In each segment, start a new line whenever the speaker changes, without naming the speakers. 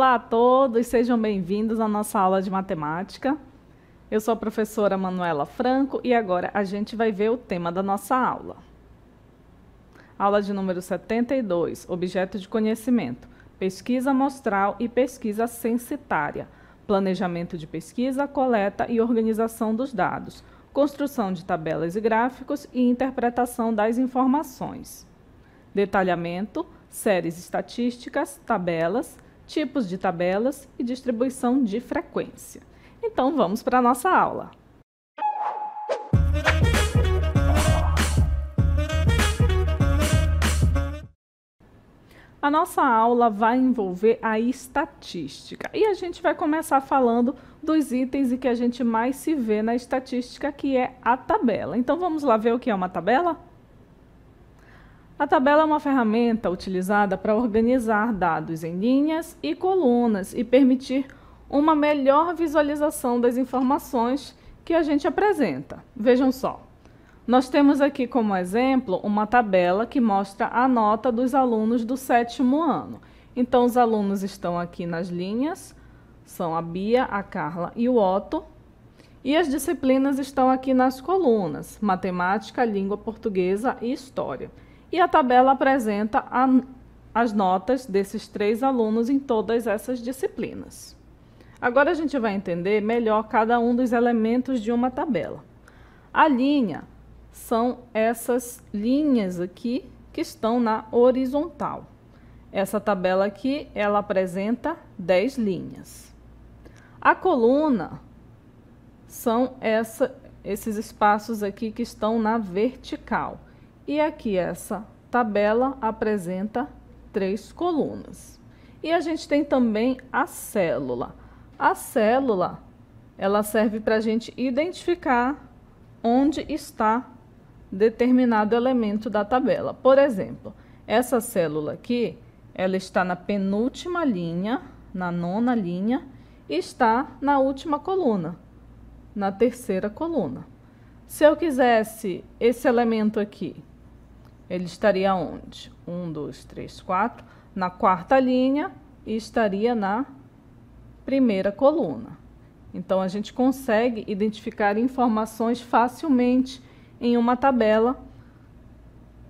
Olá a todos, sejam bem-vindos à nossa aula de matemática. Eu sou a professora Manuela Franco e agora a gente vai ver o tema da nossa aula. Aula de número 72, objeto de conhecimento, pesquisa amostral e pesquisa censitária, planejamento de pesquisa, coleta e organização dos dados, construção de tabelas e gráficos e interpretação das informações. Detalhamento, séries estatísticas, tabelas, tipos de tabelas e distribuição de frequência. Então, vamos para a nossa aula. A nossa aula vai envolver a estatística e a gente vai começar falando dos itens em que a gente mais se vê na estatística, que é a tabela. Então, vamos lá ver o que é uma tabela? A tabela é uma ferramenta utilizada para organizar dados em linhas e colunas e permitir uma melhor visualização das informações que a gente apresenta. Vejam só, nós temos aqui como exemplo uma tabela que mostra a nota dos alunos do 7º ano. Então, os alunos estão aqui nas linhas, são a Bia, a Carla e o Otto, e as disciplinas estão aqui nas colunas, matemática, língua portuguesa e história. E a tabela apresenta as notas desses 3 alunos em todas essas disciplinas. Agora a gente vai entender melhor cada um dos elementos de uma tabela. A linha são essas linhas aqui que estão na horizontal. Essa tabela aqui, ela apresenta 10 linhas. A coluna são esses espaços aqui que estão na vertical. E aqui essa tabela apresenta 3 colunas. E a gente tem também a célula. A célula, ela serve para a gente identificar onde está determinado elemento da tabela. Por exemplo, essa célula aqui, ela está na penúltima linha, na 9ª linha, e está na última coluna, na 3ª coluna. Se eu quisesse esse elemento aqui, ele estaria onde? 1, 2, 3, 4, na 4ª linha e estaria na 1ª coluna. Então, a gente consegue identificar informações facilmente em uma tabela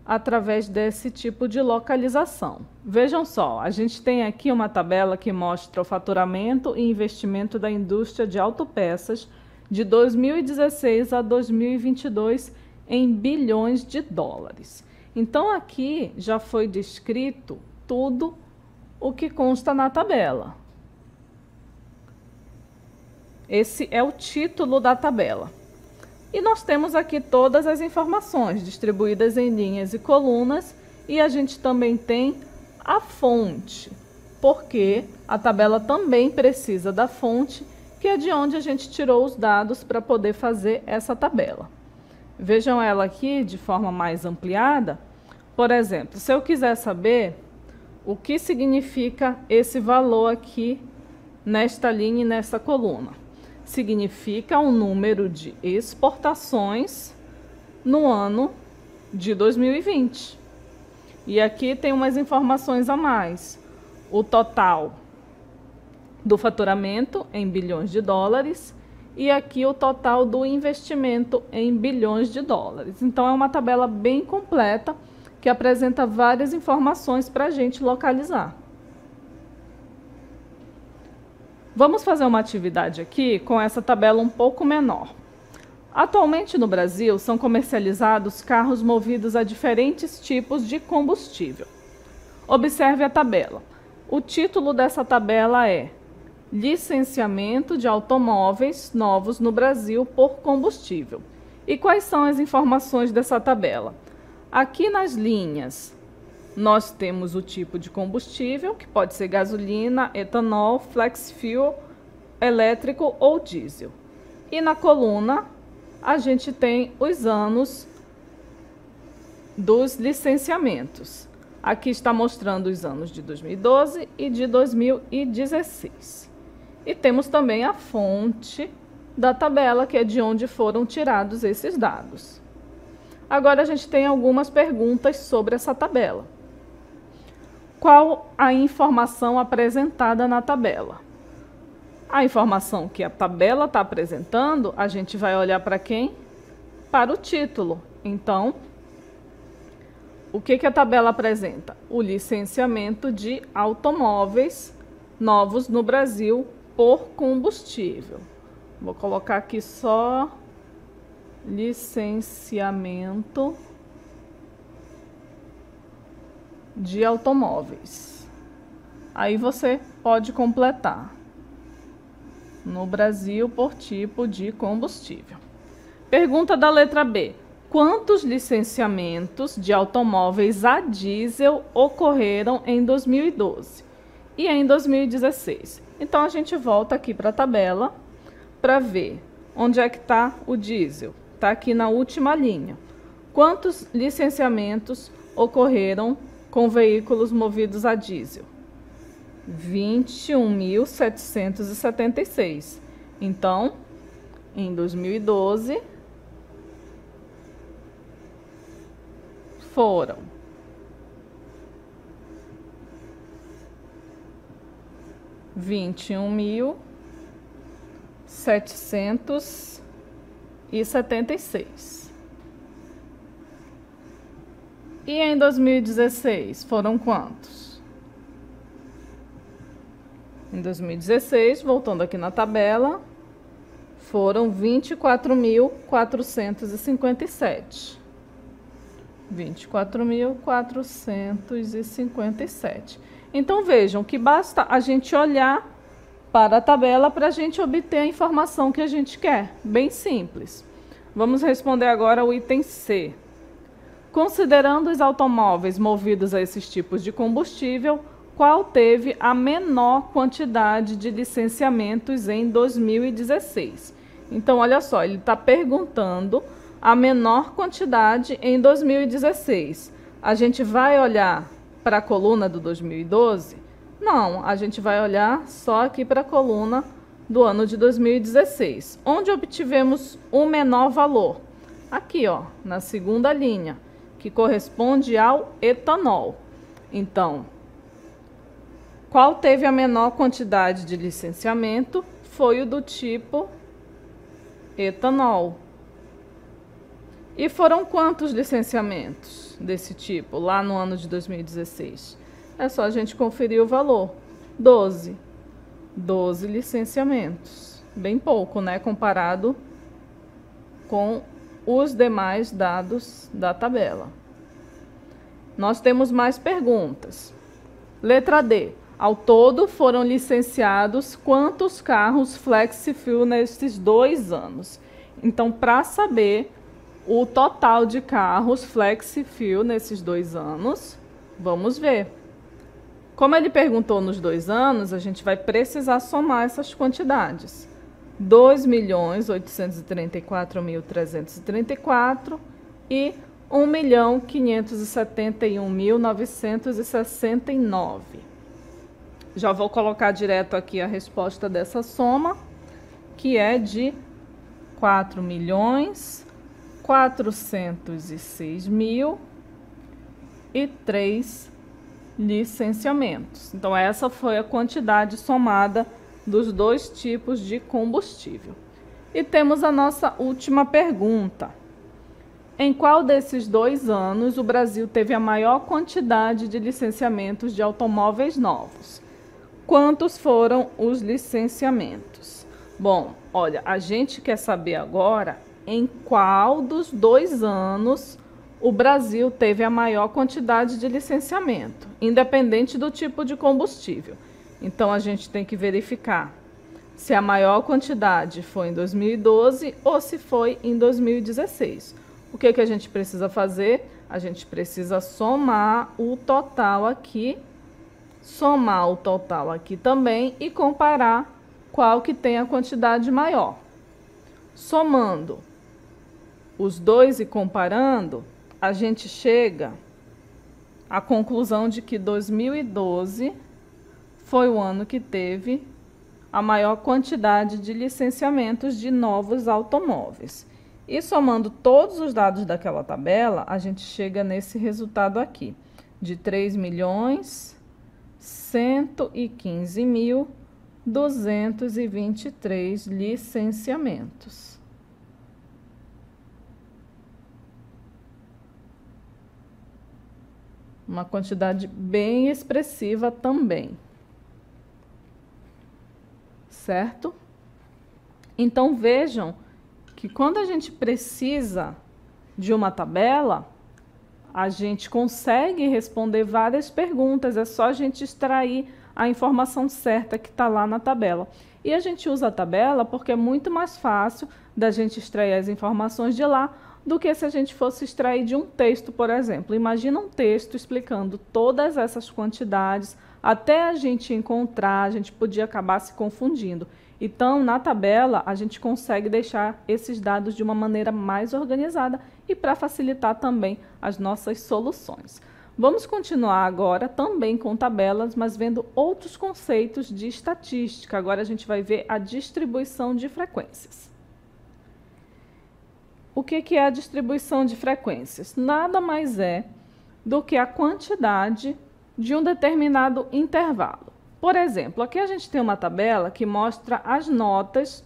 através desse tipo de localização. Vejam só, a gente tem aqui uma tabela que mostra o faturamento e investimento da indústria de autopeças de 2016 a 2022 em bilhões de dólares. Então, aqui já foi descrito tudo o que consta na tabela. Esse é o título da tabela. E nós temos aqui todas as informações distribuídas em linhas e colunas, e a gente também tem a fonte, porque a tabela também precisa da fonte, que é de onde a gente tirou os dados para poder fazer essa tabela. Vejam ela aqui de forma mais ampliada. Por exemplo, se eu quiser saber o que significa esse valor aqui nesta linha e nesta coluna, significa o número de exportações no ano de 2020. E aqui tem umas informações a mais. O total do faturamento em bilhões de dólares e aqui o total do investimento em bilhões de dólares. Então, é uma tabela bem completa que apresenta várias informações para a gente localizar. Vamos fazer uma atividade aqui com essa tabela um pouco menor. Atualmente no Brasil são comercializados carros movidos a diferentes tipos de combustível. Observe a tabela. O título dessa tabela é Licenciamento de automóveis novos no Brasil por combustível. E quais são as informações dessa tabela? Aqui nas linhas, nós temos o tipo de combustível, que pode ser gasolina, etanol, flex fuel, elétrico ou diesel. E na coluna, a gente tem os anos dos licenciamentos. Aqui está mostrando os anos de 2012 e de 2016. E temos também a fonte da tabela, que é de onde foram tirados esses dados. Agora a gente tem algumas perguntas sobre essa tabela. qual a informação apresentada na tabela? A informação que a tabela está apresentando, a gente vai olhar para quem? Para o título. Então, o que a tabela apresenta? O licenciamento de automóveis novos no Brasil por combustível. Vou colocar aqui só licenciamento de automóveis. Aí você pode completar. No Brasil por tipo de combustível. Pergunta da letra B. Quantos licenciamentos de automóveis a diesel ocorreram em 2012 e em 2016? Então, a gente volta aqui para a tabela para ver onde é que está o diesel. Está aqui na última linha. Quantos licenciamentos ocorreram com veículos movidos a diesel? 21.776. Então, em 2012, foram 21.776. E em 2016, foram quantos? Em 2016, voltando aqui na tabela, foram 24.457. 24.457. Então, vejam que basta a gente olhar para a tabela para a gente obter a informação que a gente quer. Bem simples. Vamos responder agora o item C. Considerando os automóveis movidos a esses tipos de combustível, qual teve a menor quantidade de licenciamentos em 2016? Então, olha só, ele está perguntando a menor quantidade em 2016. A gente vai olhar para a coluna do 2012? Não, a gente vai olhar só aqui para a coluna do ano de 2016. Onde obtivemos o menor valor? Aqui, ó, na segunda linha, que corresponde ao etanol. Então, qual teve a menor quantidade de licenciamento? Foi o do tipo etanol. E foram quantos licenciamentos desse tipo lá no ano de 2016? É só a gente conferir o valor. 12. 12 licenciamentos. Bem pouco, né? Comparado com os demais dados da tabela. Nós temos mais perguntas. Letra D. Ao todo, foram licenciados quantos carros FlexiFuel nesses 2 anos? Então, para saber o total de carros FlexiFuel nesses 2 anos, vamos ver. Como ele perguntou nos 2 anos, a gente vai precisar somar essas quantidades. 2.834.334 e 1.571.969. Já vou colocar direto aqui a resposta dessa soma, que é de 4.406.003 licenciamentos. Então, essa foi a quantidade somada dos 2 tipos de combustível. E temos a nossa última pergunta. Em qual desses 2 anos o Brasil teve a maior quantidade de licenciamentos de automóveis novos? Quantos foram os licenciamentos? Bom, olha, a gente quer saber agora em qual dos 2 anos o Brasil teve a maior quantidade de licenciamento, independente do tipo de combustível. Então, a gente tem que verificar se a maior quantidade foi em 2012 ou se foi em 2016. O que a gente precisa fazer? A gente precisa somar o total aqui também e comparar qual que tem a quantidade maior. Somando os 2 e comparando, a gente chega à conclusão de que 2012 foi o ano que teve a maior quantidade de licenciamentos de novos automóveis. E somando todos os dados daquela tabela, a gente chega nesse resultado aqui, de 3.200.000 115.223 licenciamentos. Uma quantidade bem expressiva também. Certo? Então, vejam que quando a gente precisa de uma tabela, a gente consegue responder várias perguntas, é só a gente extrair a informação certa que está lá na tabela. E a gente usa a tabela porque é muito mais fácil da gente extrair as informações de lá do que se a gente fosse extrair de um texto, por exemplo. Imagina um texto explicando todas essas quantidades, até a gente encontrar, a gente podia acabar se confundindo. Então, na tabela, a gente consegue deixar esses dados de uma maneira mais organizada e para facilitar também as nossas soluções. Vamos continuar agora também com tabelas, mas vendo outros conceitos de estatística. Agora a gente vai ver a distribuição de frequências. O que é a distribuição de frequências? Nada mais é do que a quantidade de um determinado intervalo. Por exemplo, aqui a gente tem uma tabela que mostra as notas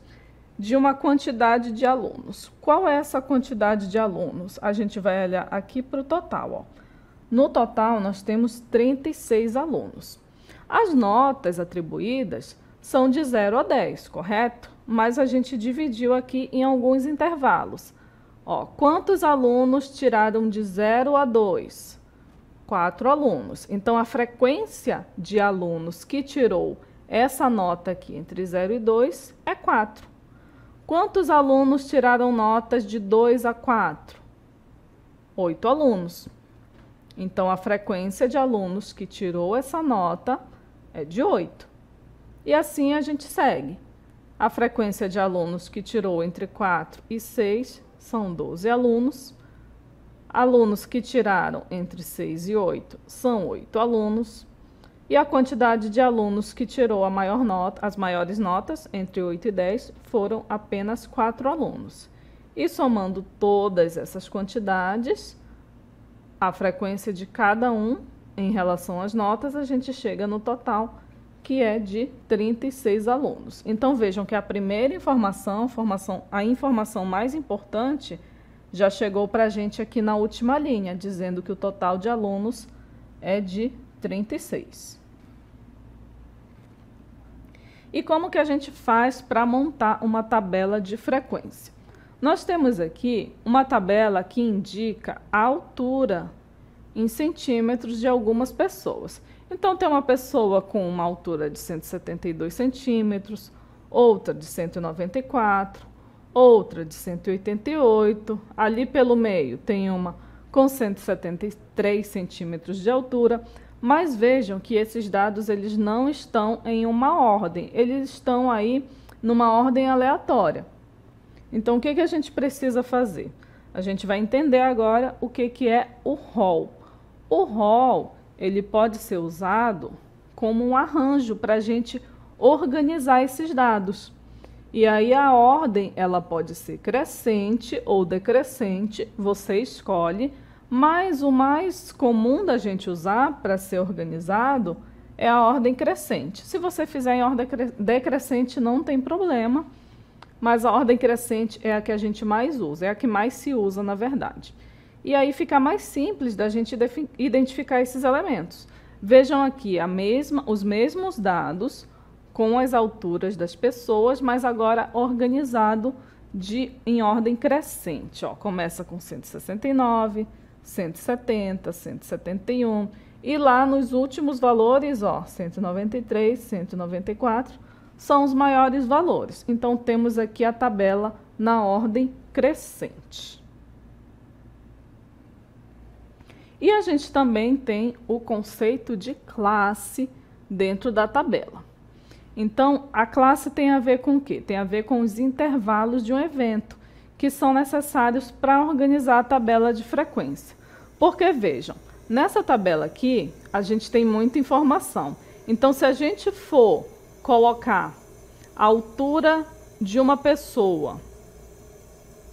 de uma quantidade de alunos. Qual é essa quantidade de alunos? A gente vai olhar aqui para o total. Ó. No total, nós temos 36 alunos. As notas atribuídas são de 0 a 10, correto? Mas a gente dividiu aqui em alguns intervalos. Ó, quantos alunos tiraram de 0 a 2? 4 alunos. Então, a frequência de alunos que tirou essa nota aqui entre 0 e 2 é 4. Quantos alunos tiraram notas de 2 a 4? 8 alunos. Então, a frequência de alunos que tirou essa nota é de 8. E assim a gente segue. A frequência de alunos que tirou entre 4 e 6 são 12 alunos. Alunos que tiraram entre 6 e 8 são 8 alunos. E a quantidade de alunos que tirou a maior nota, as maiores notas, entre 8 e 10, foram apenas 4 alunos. E somando todas essas quantidades, a frequência de cada um em relação às notas, a gente chega no total, que é de 36 alunos. Então, vejam que a primeira informação, a informação mais importante, já chegou para a gente aqui na última linha, dizendo que o total de alunos é de 36. E como que a gente faz para montar uma tabela de frequência? Nós temos aqui uma tabela que indica a altura em centímetros de algumas pessoas. Então, tem uma pessoa com uma altura de 172 centímetros, outra de 194, outra de 188, ali pelo meio tem uma com 173 centímetros de altura, mas vejam que esses dados eles não estão em uma ordem, eles estão aí numa ordem aleatória. Então, o que a gente precisa fazer? A gente vai entender agora o que é o rol. O rol, ele pode ser usado como um arranjo para a gente organizar esses dados. E aí a ordem, ela pode ser crescente ou decrescente, você escolhe, mas o mais comum da gente usar para ser organizado é a ordem crescente. Se você fizer em ordem decrescente, não tem problema, mas a ordem crescente é a que a gente mais usa, é a que mais se usa, na verdade. E aí fica mais simples da gente identificar esses elementos. Vejam aqui os mesmos dados com as alturas das pessoas, mas agora organizado em ordem crescente. Ó, começa com 169, 170, 171, e lá nos últimos valores, ó, 193, 194, são os maiores valores. Então, temos aqui a tabela na ordem crescente. E a gente também tem o conceito de classe dentro da tabela. Então, a classe tem a ver com o quê? Tem a ver com os intervalos de um evento, que são necessários para organizar a tabela de frequência. Porque, vejam, nessa tabela aqui, a gente tem muita informação. Então, se a gente for colocar a altura de uma pessoa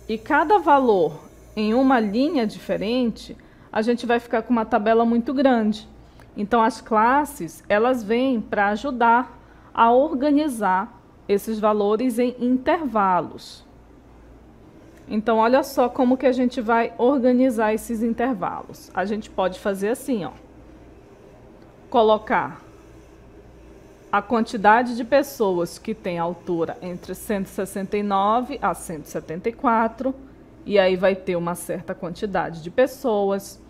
e cada valor em uma linha diferente, a gente vai ficar com uma tabela muito grande. Então, as classes, elas vêm para ajudar a organizar esses valores em intervalos. Então, olha só como que a gente vai organizar esses intervalos. A gente pode fazer assim, ó. Colocar a quantidade de pessoas que tem altura entre 169 a 174, e aí vai ter uma certa quantidade de pessoas.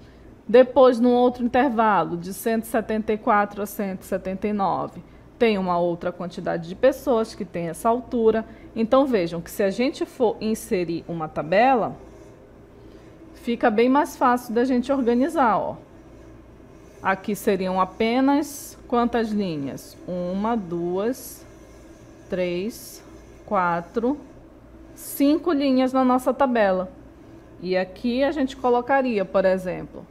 Depois, no outro intervalo, de 174 a 179, tem uma outra quantidade de pessoas que tem essa altura. Então, vejam que se a gente for inserir uma tabela, fica bem mais fácil da gente organizar, ó. Aqui seriam apenas quantas linhas? 1, 2, 3, 4, 5 linhas na nossa tabela. E aqui a gente colocaria, por exemplo,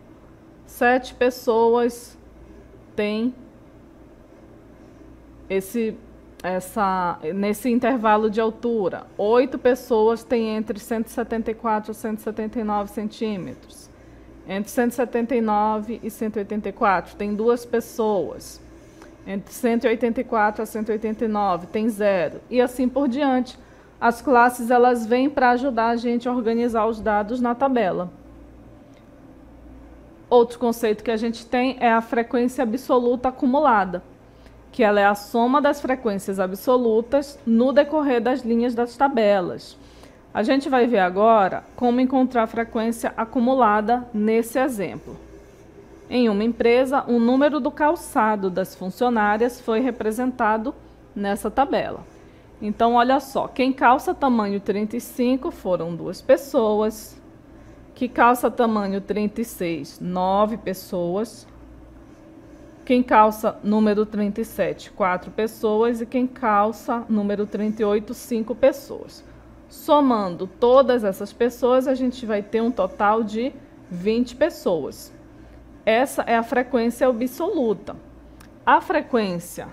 7 pessoas têm nesse intervalo de altura. 8 pessoas têm entre 174 e 179 centímetros. Entre 179 e 184 tem 2 pessoas. Entre 184 a 189 tem 0. E assim por diante. As classes, elas vêm para ajudar a gente a organizar os dados na tabela. Outro conceito que a gente tem é a frequência absoluta acumulada, que ela é a soma das frequências absolutas no decorrer das linhas das tabelas. A gente vai ver agora como encontrar a frequência acumulada nesse exemplo. Em uma empresa, o número do calçado das funcionárias foi representado nessa tabela. Então, olha só, quem calça tamanho 35 foram 2 pessoas, que calça tamanho 36, 9 pessoas, quem calça número 37, 4 pessoas, e quem calça número 38, 5 pessoas. Somando todas essas pessoas, a gente vai ter um total de 20 pessoas. Essa é a frequência absoluta. A frequência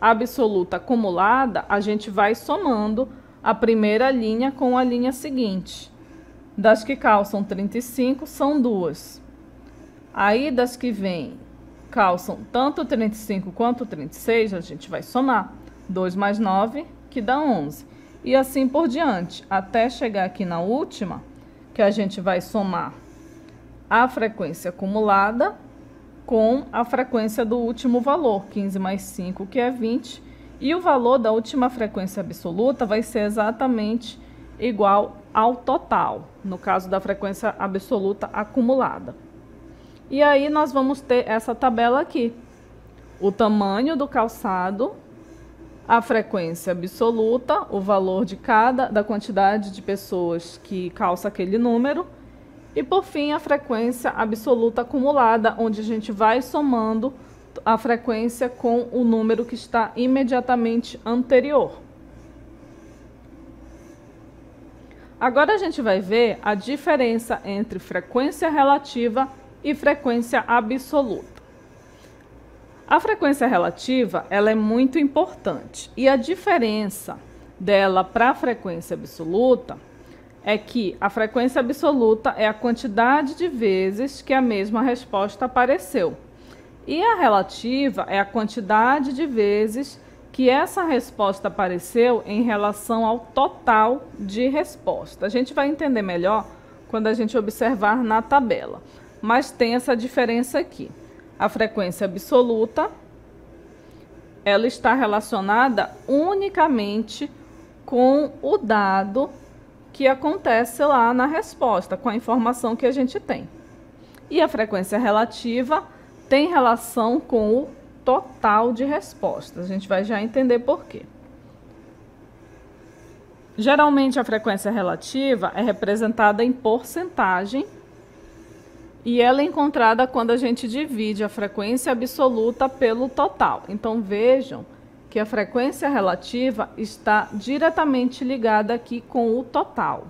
absoluta acumulada, a gente vai somando a primeira linha com a linha seguinte. Das que calçam 35, são 2. Aí, das que calçam tanto 35 quanto 36, a gente vai somar. 2 mais 9, que dá 11. E assim por diante, até chegar aqui na última, que a gente vai somar a frequência acumulada com a frequência do último valor, 15 mais 5, que é 20, e o valor da última frequência absoluta vai ser exatamente igual ao total, no caso da frequência absoluta acumulada. E aí nós vamos ter essa tabela aqui, o tamanho do calçado, a frequência absoluta, o valor da quantidade de pessoas que calça aquele número, e por fim a frequência absoluta acumulada, onde a gente vai somando a frequência com o número que está imediatamente anterior. Agora a gente vai ver a diferença entre frequência relativa e frequência absoluta. A frequência relativa, ela é muito importante, e a diferença dela para a frequência absoluta é que a frequência absoluta é a quantidade de vezes que a mesma resposta apareceu, e a relativa é a quantidade de vezes que essa resposta apareceu em relação ao total de resposta. A gente vai entender melhor quando a gente observar na tabela, mas tem essa diferença aqui. A frequência absoluta, ela está relacionada unicamente com o dado que acontece lá na resposta, com a informação que a gente tem. E a frequência relativa tem relação com o total de respostas. A gente vai já entender por quê. Geralmente, a frequência relativa é representada em porcentagem, e ela é encontrada quando a gente divide a frequência absoluta pelo total. Então, vejam que a frequência relativa está diretamente ligada aqui com o total.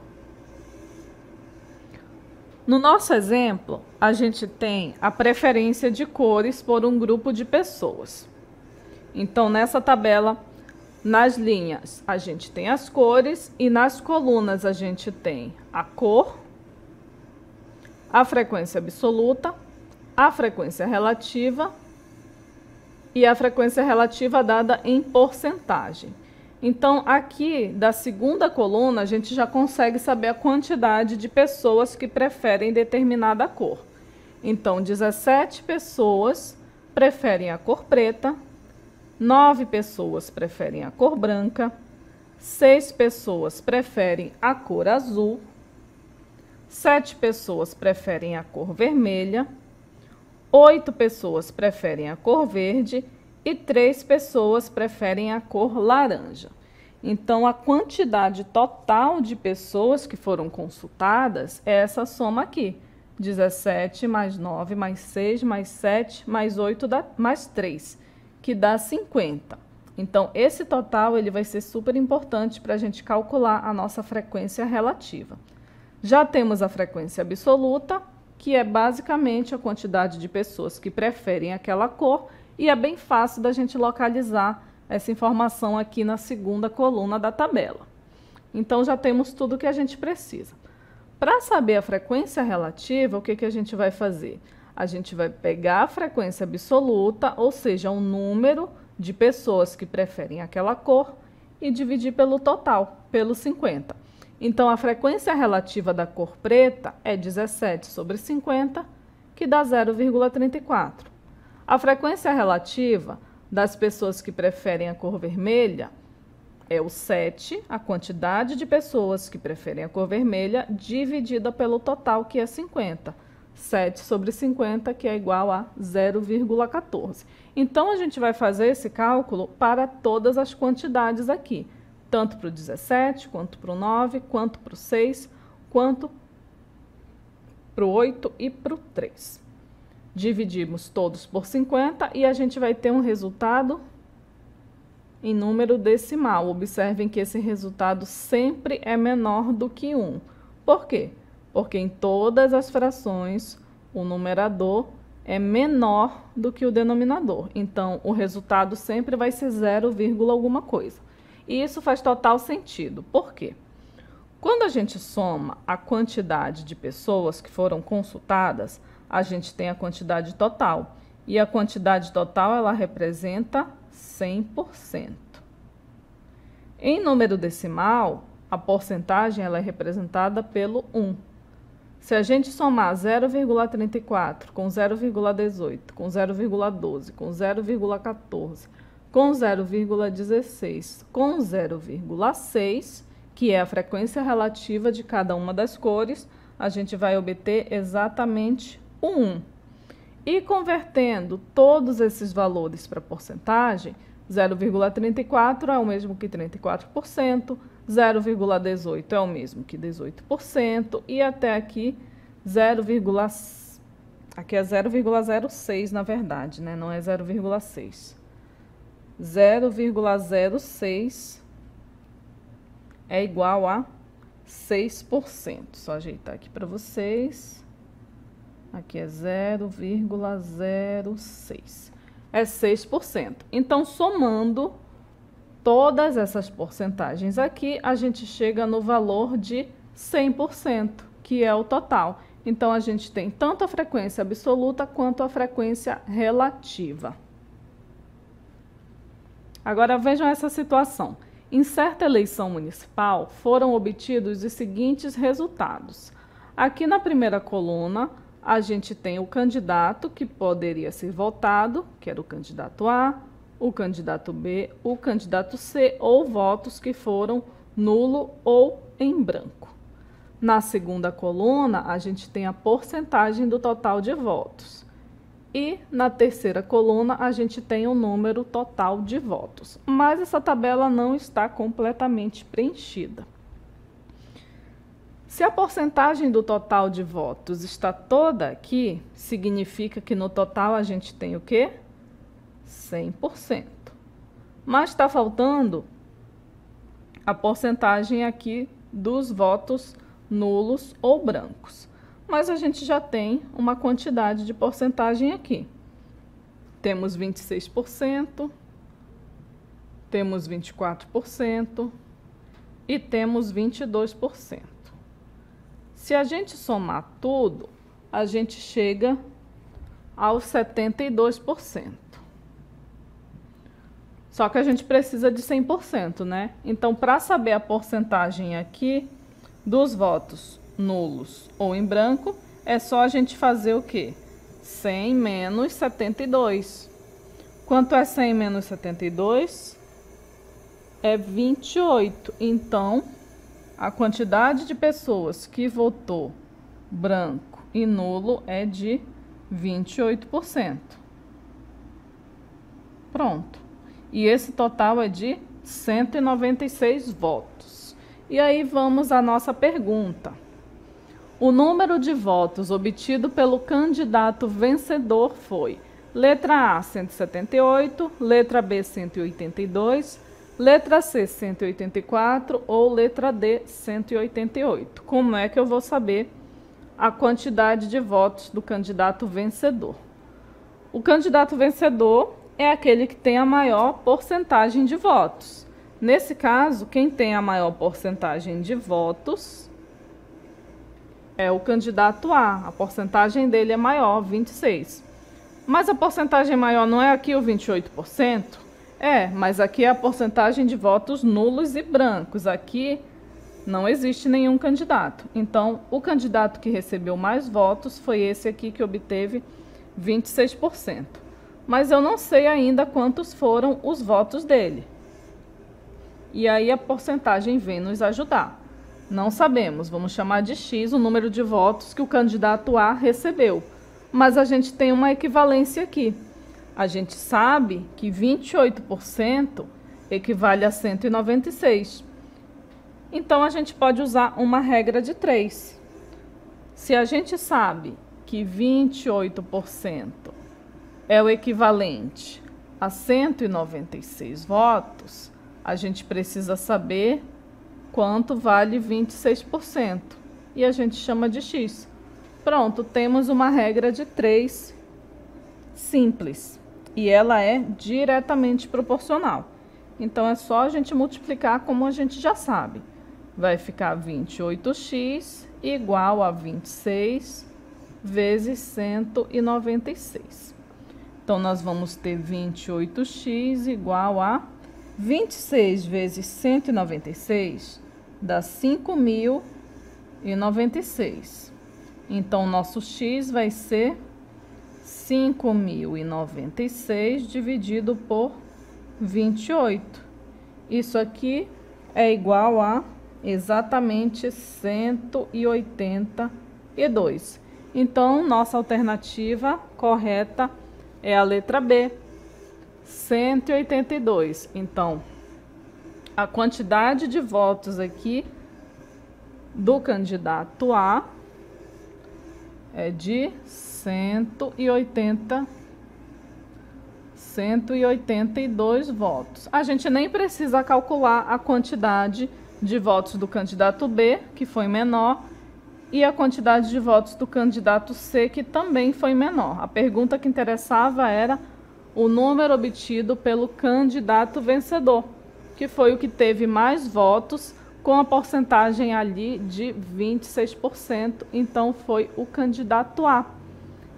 No nosso exemplo, a gente tem a preferência de cores por um grupo de pessoas. Então, nessa tabela, nas linhas, a gente tem as cores, e nas colunas a gente tem a cor, a frequência absoluta, a frequência relativa e a frequência relativa dada em porcentagem. Então, aqui da segunda coluna, a gente já consegue saber a quantidade de pessoas que preferem determinada cor. Então, 17 pessoas preferem a cor preta, 9 pessoas preferem a cor branca, 6 pessoas preferem a cor azul, 7 pessoas preferem a cor vermelha, 8 pessoas preferem a cor verde e 3 pessoas preferem a cor laranja. Então, a quantidade total de pessoas que foram consultadas é essa soma aqui. 17 mais 9 mais 6 mais 7 mais 8 mais 3, que dá 50. Então, esse total ele vai ser super importante para a gente calcular a nossa frequência relativa. Já temos a frequência absoluta, que é basicamente a quantidade de pessoas que preferem aquela cor, e é bem fácil da gente localizar essa informação aqui na segunda coluna da tabela. Então, já temos tudo que a gente precisa. Para saber a frequência relativa, o que a gente vai fazer? A gente vai pegar a frequência absoluta, ou seja, o número de pessoas que preferem aquela cor, e dividir pelo total, pelo 50. Então, a frequência relativa da cor preta é 17 sobre 50, que dá 0,34. A frequência relativa das pessoas que preferem a cor vermelha é o 7, a quantidade de pessoas que preferem a cor vermelha, dividida pelo total, que é 50. 7 sobre 50, que é igual a 0,14. Então, a gente vai fazer esse cálculo para todas as quantidades aqui, tanto para o 17, quanto para o 9, quanto para o 6, quanto para o 8 e para o 3. Dividimos todos por 50 e a gente vai ter um resultado em número decimal. Observem que esse resultado sempre é menor do que 1. Por quê? Porque em todas as frações o numerador é menor do que o denominador. Então, o resultado sempre vai ser 0, alguma coisa. E isso faz total sentido. Por quê? Quando a gente soma a quantidade de pessoas que foram consultadas, a gente tem a quantidade total. E a quantidade total, ela representa 100%. Em número decimal, a porcentagem ela é representada pelo 1. Se a gente somar 0,34 com 0,18, com 0,12, com 0,14, com 0,16, com 0,6, que é a frequência relativa de cada uma das cores, a gente vai obter exatamente o 1. E convertendo todos esses valores para porcentagem, 0,34 é o mesmo que 34%, 0,18 é o mesmo que 18%, e até aqui aqui é 0,06 na verdade, né? Não é 0,6. 0,06 é igual a 6%. Só ajeitar aqui para vocês. Aqui é 0,06. É 6%. Então, somando todas essas porcentagens aqui, a gente chega no valor de 100%, que é o total. Então, a gente tem tanto a frequência absoluta quanto a frequência relativa. Agora, vejam essa situação. Em certa eleição municipal, foram obtidos os seguintes resultados. Aqui na primeira coluna, a gente tem o candidato que poderia ser votado, que era o candidato A, o candidato B, o candidato C, ou votos que foram nulo ou em branco. Na segunda coluna, a gente tem a porcentagem do total de votos. E na terceira coluna, a gente tem o número total de votos. Mas essa tabela não está completamente preenchida. Se a porcentagem do total de votos está toda aqui, significa que no total a gente tem o quê? 100%. Mas está faltando a porcentagem aqui dos votos nulos ou brancos. Mas a gente já tem uma quantidade de porcentagem aqui. Temos 26%, temos 24% e temos 22%. Se a gente somar tudo, a gente chega aos 72%. Só que a gente precisa de 100%, né? Então, para saber a porcentagem aqui dos votos nulos ou em branco, é só a gente fazer o quê? 100 menos 72. Quanto é 100 menos 72? É 28. Então, a quantidade de pessoas que votou branco e nulo é de 28%. Pronto. E esse total é de 196 votos. E aí vamos à nossa pergunta. O número de votos obtido pelo candidato vencedor foi: letra A, 178, letra B, 182, letra C, 184 ou letra D, 188. Como é que eu vou saber a quantidade de votos do candidato vencedor? O candidato vencedor é aquele que tem a maior porcentagem de votos. Nesse caso, quem tem a maior porcentagem de votos é o candidato A. A porcentagem dele é maior, 26. Mas a porcentagem maior não é aqui o 28%? É, mas aqui é a porcentagem de votos nulos e brancos. Aqui não existe nenhum candidato. Então, o candidato que recebeu mais votos foi esse aqui que obteve 26%. Mas eu não sei ainda quantos foram os votos dele. E aí a porcentagem vem nos ajudar. Não sabemos, vamos chamar de X o número de votos que o candidato A recebeu. Mas a gente tem uma equivalência aqui. A gente sabe que 28% equivale a 196. Então, a gente pode usar uma regra de 3. Se a gente sabe que 28% é o equivalente a 196 votos, a gente precisa saber quanto vale 26%. E a gente chama de X. Pronto, temos uma regra de 3 simples. E ela é diretamente proporcional. Então, é só a gente multiplicar como a gente já sabe. Vai ficar 28x igual a 26 vezes 196. Então, nós vamos ter 28x igual a 26 vezes 196, dá 5.096. Então, nosso x vai ser 5.096 dividido por 28. Isso aqui é igual a exatamente 182. Então, nossa alternativa correta é a letra B, 182. Então, a quantidade de votos aqui do candidato A é de 182 votos. A gente nem precisa calcular a quantidade de votos do candidato B, que foi menor, e a quantidade de votos do candidato C, que também foi menor. A pergunta que interessava era o número obtido pelo candidato vencedor, que foi o que teve mais votos, com a porcentagem ali de 26%, então foi o candidato A.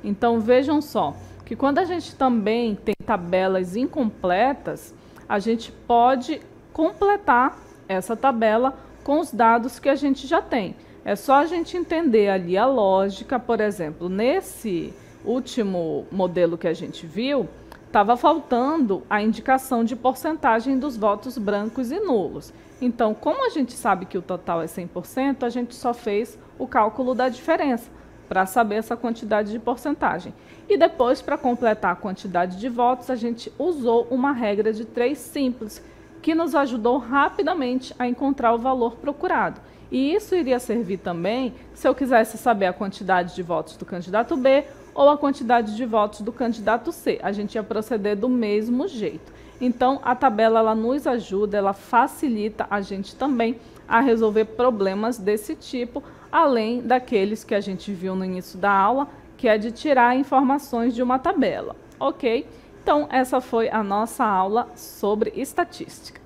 Então, vejam só, que quando a gente também tem tabelas incompletas, a gente pode completar essa tabela com os dados que a gente já tem. É só a gente entender ali a lógica. Por exemplo, nesse último modelo que a gente viu, estava faltando a indicação de porcentagem dos votos brancos e nulos. Então, como a gente sabe que o total é 100%, a gente só fez o cálculo da diferença para saber essa quantidade de porcentagem. E depois, para completar a quantidade de votos, a gente usou uma regra de 3 simples, que nos ajudou rapidamente a encontrar o valor procurado. E isso iria servir também se eu quisesse saber a quantidade de votos do candidato B ou a quantidade de votos do candidato C. A gente ia proceder do mesmo jeito. Então, a tabela ela nos ajuda, ela facilita a gente também a resolver problemas desse tipo, além daqueles que a gente viu no início da aula, que é de tirar informações de uma tabela, ok? Então, essa foi a nossa aula sobre estatística.